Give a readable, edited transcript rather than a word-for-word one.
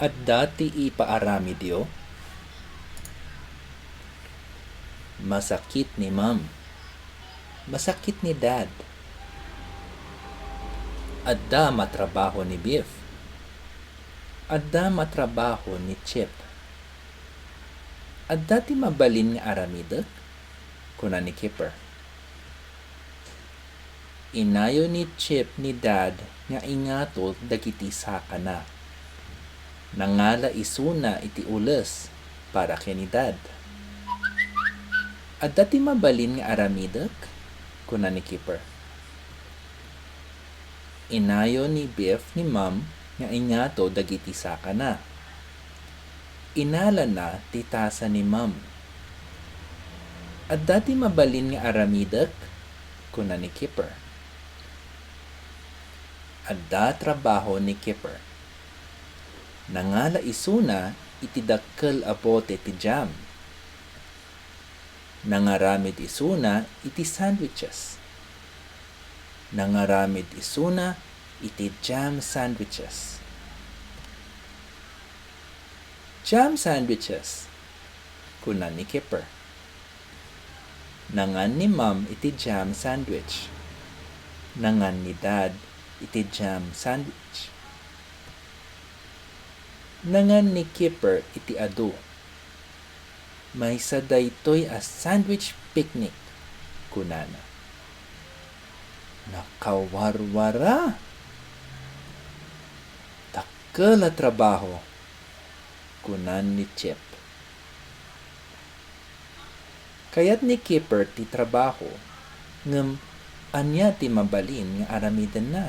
At dati ipaarami Diyo, masakit ni Ma'am, masakit ni Dad. Adda matrabaho ni Biff, adda matrabaho ni Chip. Adda ti mabalin nga aramidek, kuna ni Kipper. Inayo ni Chip ni Dad nga ingatol dagiti saka na. Nangala isuna iti ules para kay ni Dad. Adda ti mabalin nga aramidek, kuna ni Kipper. Inayo ni Biff ni Ma'am nga ingato dagiti saka na. Inala na ti tasa ni Ma'am. Adda ti mabalin nga aramidek, kuna ni Kipper. Adda trabaho ni Kipper. Nangala isuna iti dakkel a bote ti jam. Nangaramid isuna iti sandwiches. Nangaramid isuna iti jam sandwiches. Jam sandwiches, kuna ni Kipper. Nangan ni Ma'am iti jam sandwich. Nangan ni Dad iti jam sandwich. Nangan ni Kipper iti adu. May sa daytoy a sandwich picnic, kunana. Nakawarwara. Dakkel a trabaho, kunan ni Chip. Kayat ni Kipper ti trabaho, ngem anya ti mabalin nga aramidan na.